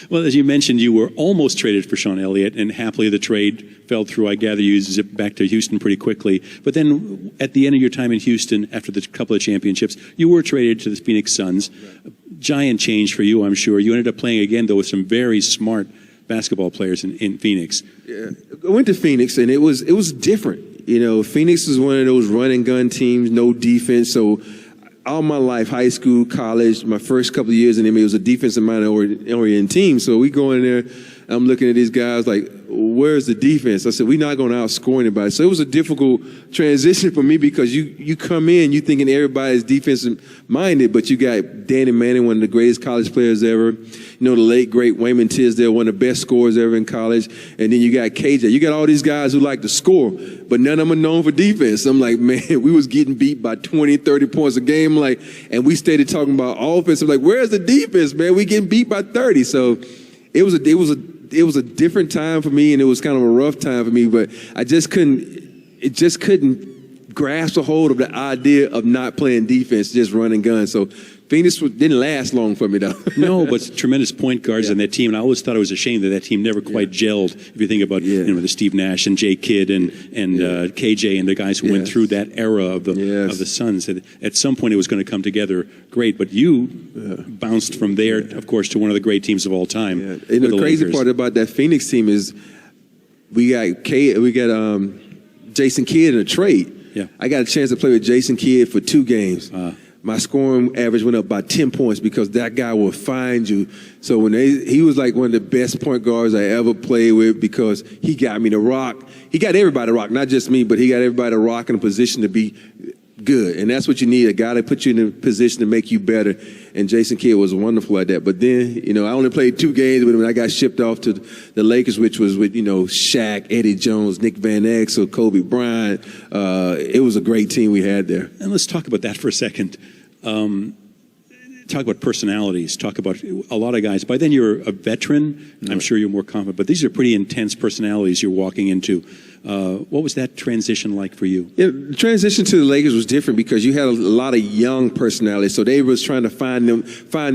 Well, as you mentioned, you were almost traded for Sean Elliott, and happily the trade fell through. I gather you zipped back to Houston pretty quickly. But then at the end of your time in Houston, after the couple of championships, you were traded to the Phoenix Suns. Right. Giant change for you, I'm sure. You ended up playing again, though, with some very smart basketball players in Phoenix. Yeah, I went to Phoenix, and it was different. You know, Phoenix is one of those run and gun teams, no defense. So all my life, high school, college, my first couple of years in NBA, it was a defensive-minded oriented team. So we go in there, I'm looking at these guys like, where's the defense? I said, we're not going to outscore anybody. So it was a difficult transition for me because you come in, you thinking everybody's defensive-minded, but you got Danny Manning, one of the greatest college players ever. You know, the late, great Wayman Tisdale, one of the best scorers ever in college. And then you got KJ. You got all these guys who like to score, but none of them are known for defense. I'm like, man, we was getting beat by 20, 30 points a game. Like, and we started talking about offense. I'm like, where's the defense, man? We getting beat by 30. So it was a different time for me, and it was kind of a rough time for me, but I just couldn't grasp a hold of the idea of not playing defense, just running guns. So Phoenix didn't last long for me, though. No, but tremendous point guards on that team. And I always thought it was a shame that team never quite gelled. If you think about the Steve Nash and Jay Kidd and KJ and the guys who went through that era of the Suns. At some point, it was going to come together great. But you bounced from there, of course, to one of the great teams of all time. Yeah. And the crazy part about that Phoenix team is we got Jason Kidd in a trade. Yeah. I got a chance to play with Jason Kidd for 2 games. My scoring average went up by 10 points because that guy will find you. So when he was like one of the best point guards I ever played with because he got me to rock. He got everybody to rock, not just me, but he got everybody to rock in a position to be good. And that's what you need, a guy to put you in a position to make you better. And Jason Kidd was wonderful at that. But then, I only played 2 games with him. I got shipped off to the Lakers, which was with, Shaq, Eddie Jones, Nick Van Exel, Kobe Bryant. It was a great team we had there. And let's talk about that for a second. Talk about personalities. Talk about a lot of guys. By then you're a veteran. I'm sure you're more confident. But these are pretty intense personalities you're walking into. What was that transition like for you? Yeah, the transition to the Lakers was different because you had a lot of young personalities. So they was trying to find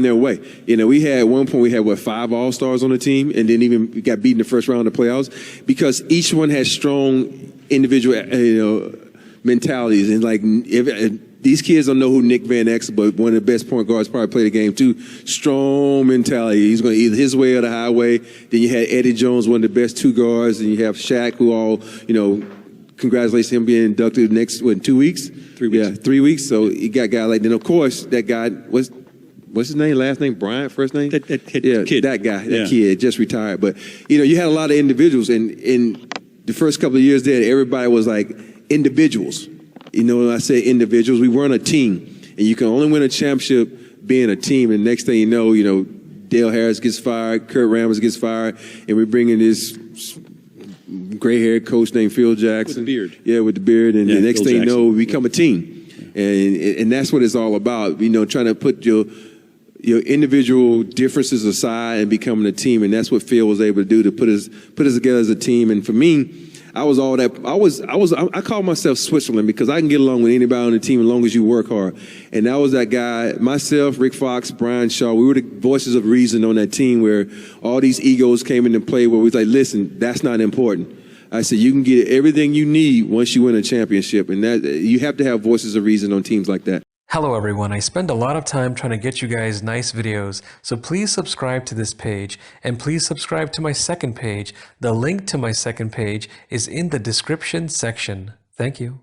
their way. We had at one point we had 5 All-Stars on the team, and then even got beat in the first round of the playoffs because each one had strong individual mentalities. And like these kids don't know who Nick Van Exel, but one of the best point guards probably played the game too. Strong mentality. He's going to either his way or the highway. Then you had Eddie Jones, one of the best 2 guards, and you have Shaq, who all, congratulations him being inducted next, in 2 weeks? 3 weeks. Yeah, 3 weeks. So you got a guy like, then of course, that guy, what's his name, last name, Bryant, first name? That kid. That guy, that kid, just retired. But, you had a lot of individuals, and in the first couple of years there, everybody was like individuals. When I say individuals, we weren't a team. And you can only win a championship being a team. And next thing you know, Dale Harris gets fired, Kurt Rambis gets fired, and we bring in this gray-haired coach named Phil Jackson. With the beard. Yeah, with the beard. And the next Phil thing you Jackson. know, we become a team. And that's what it's all about, trying to put your individual differences aside and becoming a team. And that's what Phil was able to do, to put us together as a team. And for me, I was all that. I call myself Switzerland because I can get along with anybody on the team as long as you work hard. And that was that guy, myself, Rick Fox, Brian Shaw. We were the voices of reason on that team where all these egos came into play where we was like, listen, that's not important. I said, you can get everything you need once you win a championship. And that you have to have voices of reason on teams like that. Hello everyone, I spend a lot of time trying to get you guys nice videos, so please subscribe to this page, and please subscribe to my second page. The link to my second page is in the description section. Thank you.